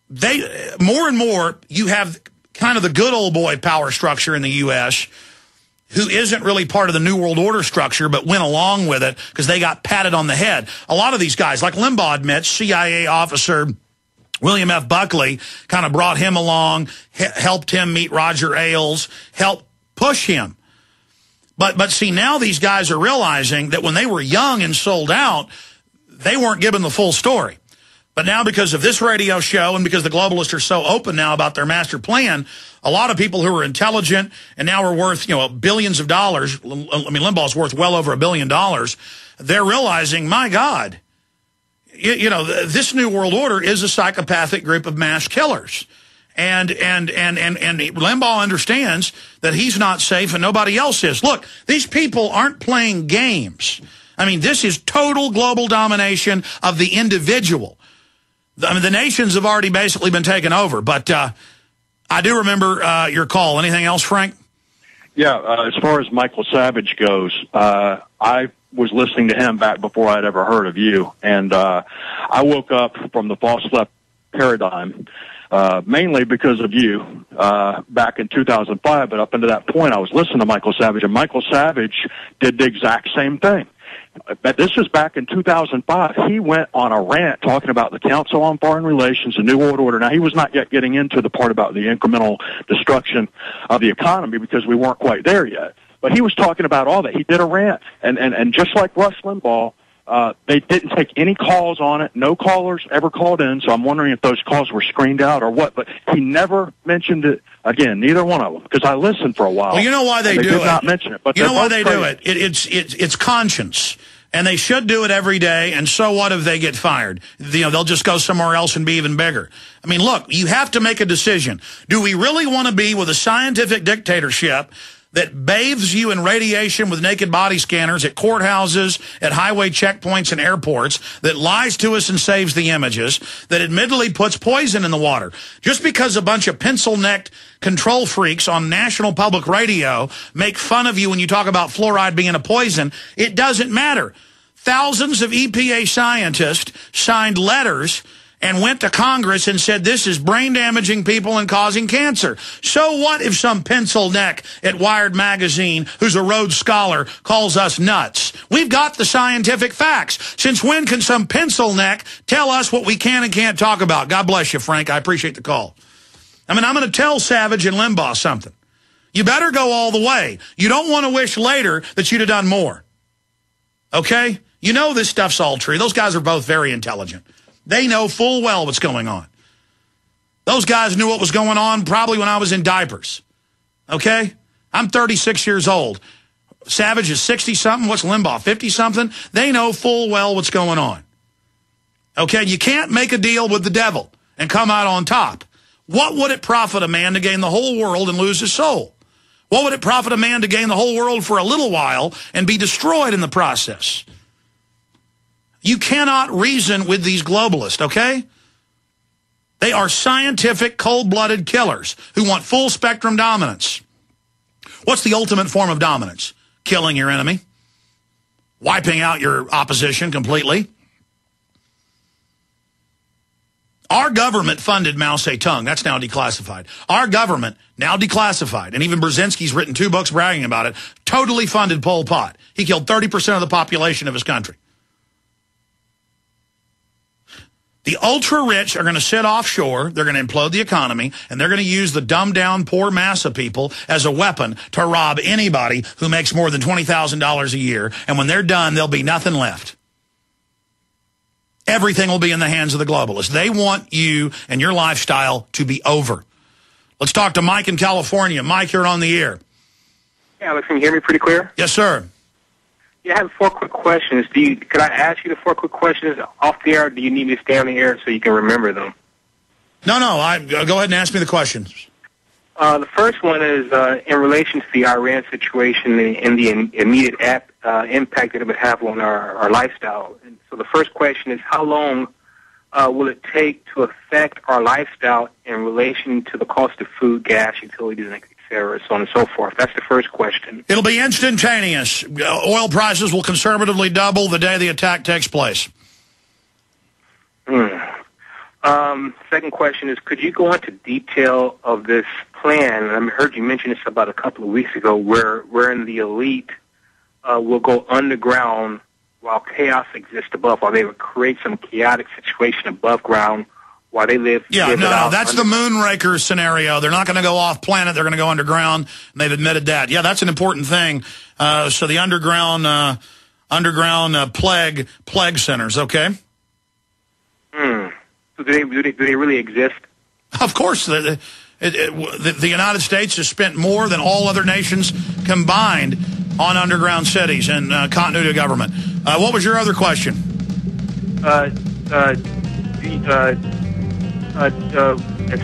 more and more, you have kind of the good old boy power structure in the U.S., who isn't really part of the New World Order structure, but went along with it because they got patted on the head. A lot of these guys, like Limbaugh admits, CIA officer William F. Buckley kind of brought him along, helped him meet Roger Ailes, helped push him. But see, now these guys are realizing that when they were young and sold out, they weren't given the full story. But now because of this radio show and because the globalists are so open now about their master plan, a lot of people who are intelligent and now are worth, billions of dollars. I mean, Limbaugh's worth well over $1 billion. They're realizing, my God, this New World Order is a psychopathic group of mass killers. And Limbaugh understands that he's not safe and nobody else is. Look, these people aren't playing games. I mean, this is total global domination of the individual. I mean, the nations have already basically been taken over, but I do remember your call. Anything else, Frank? Yeah, as far as Michael Savage goes, I was listening to him back before I'd ever heard of you, and I woke up from the false left paradigm mainly because of you back in 2005, but up until that point I was listening to Michael Savage, and Michael Savage did the exact same thing. But this was back in 2005. He went on a rant talking about the Council on Foreign Relations, the New World Order. Now, he was not yet getting into the part about the incremental destruction of the economy because we weren't quite there yet. But he was talking about all that. He did a rant. And just like Rush Limbaugh, they didn't take any calls on it. No callers ever called in, so I'm wondering if those calls were screened out or what. But he never mentioned it again, neither one of them, because I listened for a while. Well, you know why they do it. They did not mention it. But you know why they do it? It's conscience. And they should do it every day, and so what if they get fired? They'll just go somewhere else and be even bigger. I mean, look, you have to make a decision. Do we really want to be with a scientific dictatorship that bathes you in radiation with naked body scanners at courthouses, at highway checkpoints and airports, that lies to us and saves the images, that admittedly puts poison in the water? Just because a bunch of pencil-necked control freaks on national public radio make fun of you when you talk about fluoride being a poison, it doesn't matter. Thousands of EPA scientists signed letters and went to Congress and said this is brain-damaging people and causing cancer. So what if some pencil neck at Wired Magazine, who's a Rhodes Scholar, calls us nuts? We've got the scientific facts. Since when can some pencil neck tell us what we can and can't talk about? God bless you, Frank. I appreciate the call. I mean, I'm going to tell Savage and Limbaugh something. You better go all the way. You don't want to wish later that you'd have done more. Okay? You know this stuff's all true. Those guys are both very intelligent. They know full well what's going on. Those guys knew what was going on probably when I was in diapers. Okay? I'm 36 years old. Savage is 60-something. What's Limbaugh, 50-something? They know full well what's going on. Okay? You can't make a deal with the devil and come out on top. What would it profit a man to gain the whole world and lose his soul? What would it profit a man to gain the whole world for a little while and be destroyed in the process? You cannot reason with these globalists, okay? They are scientific, cold-blooded killers who want full-spectrum dominance. What's the ultimate form of dominance? Killing your enemy. Wiping out your opposition completely. Our government funded Mao Zedong. That's now declassified. Our government, now declassified, and even Brzezinski's written 2 books bragging about it, totally funded Pol Pot. He killed 30% of the population of his country. The ultra-rich are going to sit offshore, they're going to implode the economy, and they're going to use the dumbed-down poor mass of people as a weapon to rob anybody who makes more than $20,000 a year, and when they're done, there'll be nothing left. Everything will be in the hands of the globalists. They want you and your lifestyle to be over. Let's talk to Mike in California. Mike, you're on the air. Yeah, Alex, can you hear me pretty clear? Yes, sir. Yeah, I have 4 quick questions. Could I ask you the 4 quick questions off the air, or do you need me to stay on the air so you can remember them? No, go ahead and ask me the questions. The first one is in relation to the Iran situation and the immediate impact that it would have on our lifestyle. And so the first question is, how long will it take to affect our lifestyle in relation to the cost of food, gas, utilities, and et cetera, so on and so forth? That's the first question. It'll be instantaneous. Oil prices will conservatively double the day the attack takes place. Second question is, could you go into detail of this plan? I heard you mention this about a couple of weeks ago, wherein the elite will go underground while chaos exists above, while they would create some chaotic situation above ground while they live. Yeah, no, that's the Moonraker scenario. They're not going to go off planet. They're going to go underground, and they've admitted that. Yeah, that's an important thing. So the underground plague centers, okay? So do they really exist? Of course. The United States has spent more than all other nations combined on underground cities and continuity of government. What was your other question? As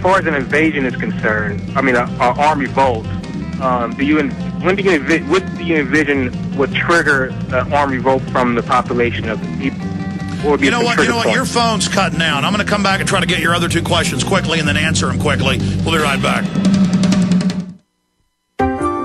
far as an invasion is concerned, an armed revolt, what do you envision would trigger an armed revolt from the population of the people? You know what? Your phone's cutting out. I'm going to come back and try to get your other two questions quickly and then answer them quickly. We'll be right back.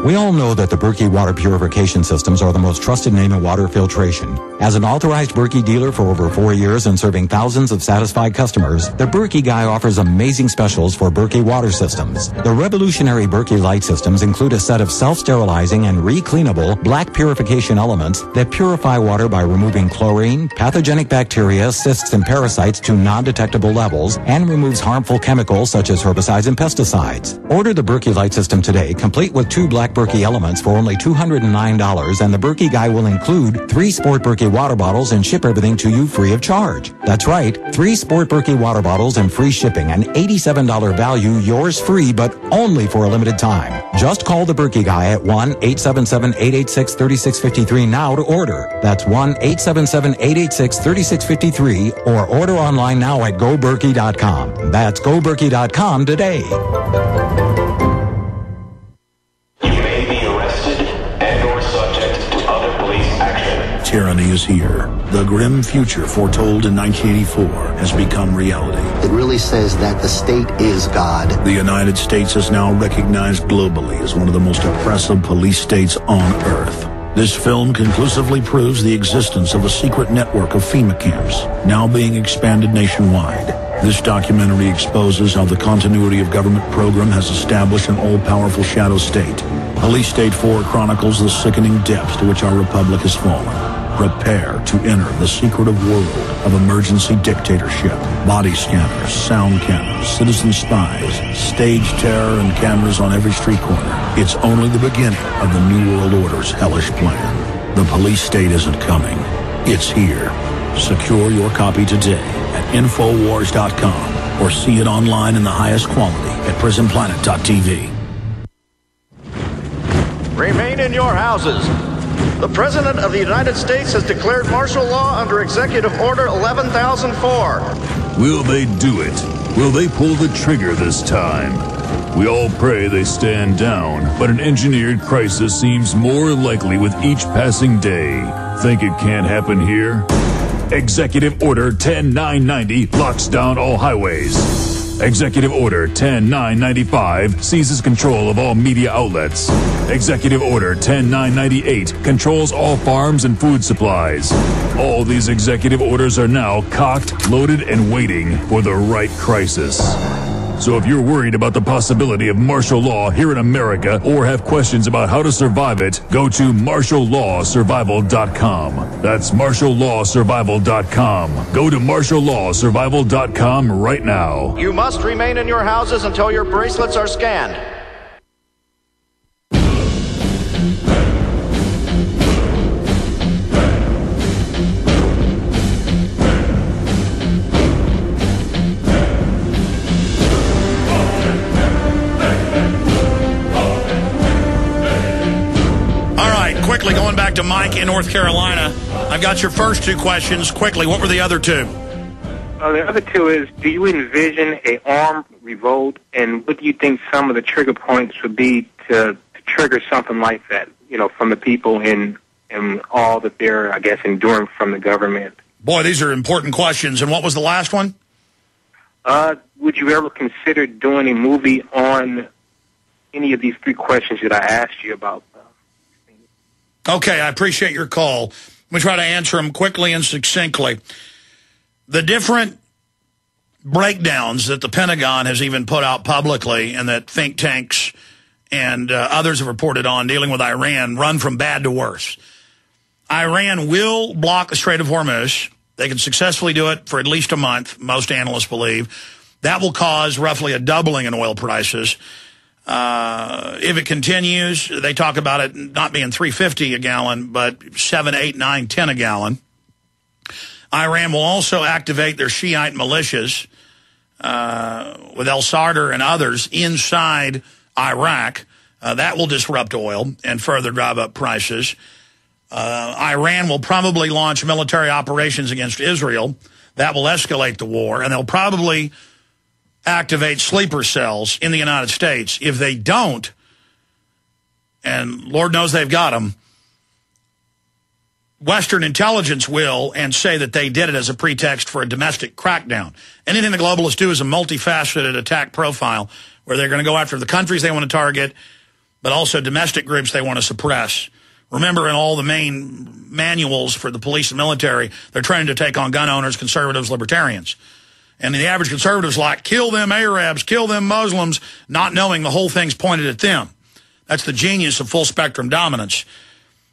We all know that the Berkey water purification systems are the most trusted name in water filtration. As an authorized Berkey dealer for over 4 years and serving thousands of satisfied customers, the Berkey Guy offers amazing specials for Berkey water systems. The revolutionary Berkey light systems include a set of self-sterilizing and re-cleanable black purification elements that purify water by removing chlorine, pathogenic bacteria, cysts, and parasites to non-detectable levels, and removes harmful chemicals such as herbicides and pesticides. Order the Berkey light system today, complete with 2 black Berkey elements for only $209, and the Berkey Guy will include 3 Sport Berkey water bottles and ship everything to you free of charge. That's right, 3 Sport Berkey water bottles and free shipping, an $87 value, yours free, but only for a limited time. Just call the Berkey Guy at 1-877-886-3653 now to order. That's 1-877-886-3653, or order online now at GoBerkey.com. That's GoBerkey.com today. Tyranny is here. The grim future foretold in 1984 has become reality. It really says that the state is God. The United States is now recognized globally as one of the most oppressive police states on Earth. This film conclusively proves the existence of a secret network of FEMA camps, now being expanded nationwide. This documentary exposes how the continuity of government program has established an all-powerful shadow state. Police State 4 chronicles the sickening depths to which our republic has fallen. Prepare to enter the secretive world of emergency dictatorship, body scanners, sound cannons, citizen spies, stage terror, and cameras on every street corner. It's only the beginning of the New World Order's hellish plan. The police state isn't coming. It's here. Secure your copy today at Infowars.com or see it online in the highest quality at PrisonPlanet.tv. Remain in your houses. The President of the United States has declared martial law under Executive Order 11,004. Will they do it? Will they pull the trigger this time? We all pray they stand down, but an engineered crisis seems more likely with each passing day. Think it can't happen here? Executive Order 10990 locks down all highways. Executive Order 10995 seizes control of all media outlets. Executive Order 10998 controls all farms and food supplies. All these executive orders are now cocked, loaded, and waiting for the right crisis. So if you're worried about the possibility of martial law here in America or have questions about how to survive it, go to martiallawsurvival.com. That's martiallawsurvival.com. Go to martiallawsurvival.com right now. You must remain in your houses until your bracelets are scanned. Quickly, going back to Mike in North Carolina, I've got your first 2 questions. Quickly, what were the other 2? The other 2 is, do you envision an armed revolt, and what do you think some of the trigger points would be to trigger something like that, from the people and all that they're, I guess, enduring from the government? Boy, these are important questions. And what was the last one? Would you ever consider doing a movie on any of these 3 questions that I asked you about? Okay, I appreciate your call. Let me try to answer them quickly and succinctly. The different breakdowns that the Pentagon has even put out publicly and that think tanks and others have reported on dealing with Iran run from bad to worse. Iran will block the Strait of Hormuz. They can successfully do it for at least a month, most analysts believe. That will cause roughly a doubling in oil prices. If it continues, they talk about it not being $3.50 a gallon, but $7, $8, $9, $10 a gallon. Iran will also activate their Shiite militias with al-Sadr and others inside Iraq. That will disrupt oil and further drive up prices. Iran will probably launch military operations against Israel. That will escalate the war, and they'll probably activate sleeper cells in the United States. If they don't, and Lord knows they've got them, Western intelligence will and say that they did it as a pretext for a domestic crackdown. Anything the globalists do is a multifaceted attack profile where they're going to go after the countries they want to target, but also domestic groups they want to suppress. Remember, in all the main manuals for the police and military, they're trying to take on gun owners, conservatives, libertarians. And the average conservative's like, kill them Arabs, kill them Muslims, not knowing the whole thing's pointed at them. That's the genius of full-spectrum dominance.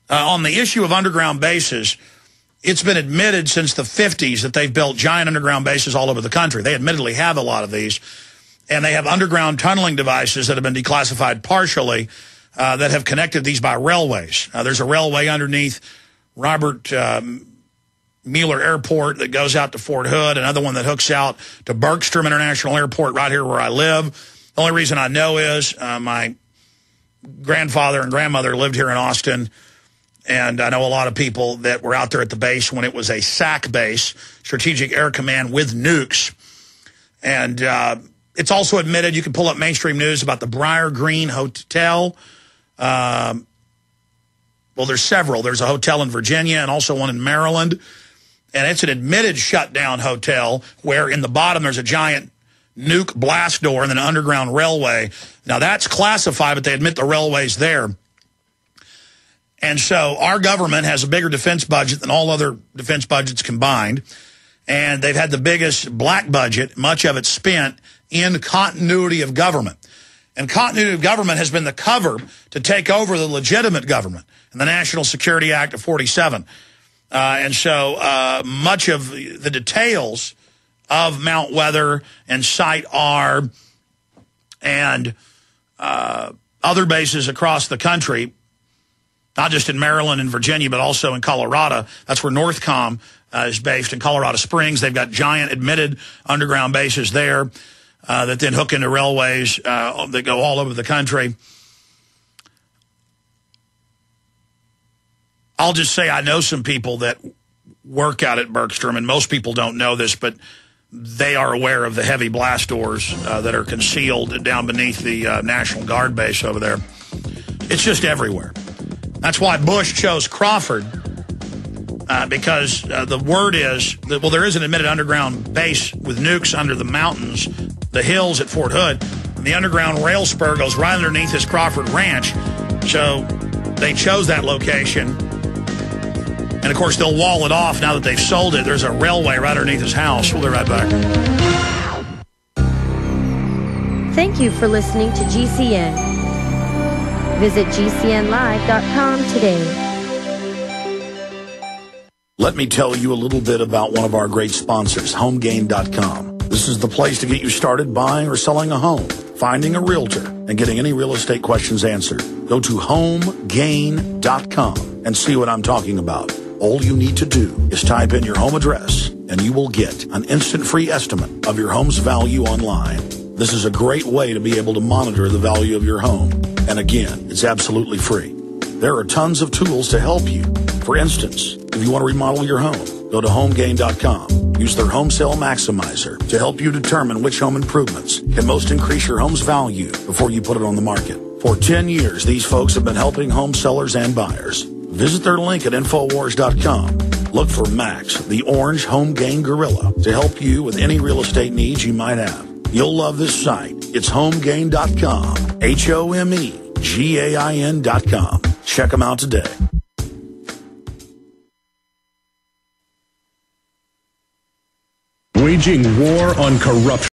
On the issue of underground bases, it's been admitted since the 50s that they've built giant underground bases all over the country. They admittedly have a lot of these. And they have underground tunneling devices that have been declassified partially that have connected these by railways. There's a railway underneath Robert Mueller Airport that goes out to Fort Hood, another one that hooks out to Bergstrom International Airport right here where I live. The only reason I know is my grandfather and grandmother lived here in Austin, and I know a lot of people that were out there at the base when it was a SAC base, Strategic Air Command with nukes. And it's also admitted, you can pull up mainstream news about the Briar Green Hotel. Well, there's several. There's a hotel in Virginia and also one in Maryland. And it's an admitted shutdown hotel where in the bottom there's a giant nuke blast door and then an underground railway. Now, that's classified, but they admit the railway's there. And so our government has a bigger defense budget than all other defense budgets combined. And they've had the biggest black budget, much of it spent in continuity of government. And continuity of government has been the cover to take over the legitimate government in the National Security Act of 47. And so much of the details of Mount Weather and Site R and other bases across the country, not just in Maryland and Virginia, but also in Colorado. That's where Northcom is based in Colorado Springs. They've got giant admitted underground bases there that then hook into railways that go all over the country. I'll just say I know some people that work out at Bergstrom, and most people don't know this, but they are aware of the heavy blast doors that are concealed down beneath the National Guard base over there. It's just everywhere. That's why Bush chose Crawford, because the word is that, well, there is an admitted underground base with nukes under the mountains, the hills at Fort Hood. And the underground rail spur goes right underneath this Crawford Ranch. So they chose that location. And, of course, they'll wall it off now that they've sold it. There's a railway right underneath his house. We'll be right back. Thank you for listening to GCN. Visit GCNlive.com today. Let me tell you a little bit about one of our great sponsors, HomeGain.com. This is the place to get you started buying or selling a home, finding a realtor, and getting any real estate questions answered. Go to HomeGain.com and see what I'm talking about. All you need to do is type in your home address, and you will get an instant free estimate of your home's value online. This is a great way to be able to monitor the value of your home. And again, it's absolutely free. There are tons of tools to help you. For instance, if you want to remodel your home, go to HomeGain.com. Use their Home Sale Maximizer to help you determine which home improvements can most increase your home's value before you put it on the market. For 10 years, these folks have been helping home sellers and buyers. Visit their link at Infowars.com. Look for Max, the orange Home Gain Gorilla, to help you with any real estate needs you might have. You'll love this site. It's HomeGain.com. HomeGain.com. Check them out today. waging war on corruption.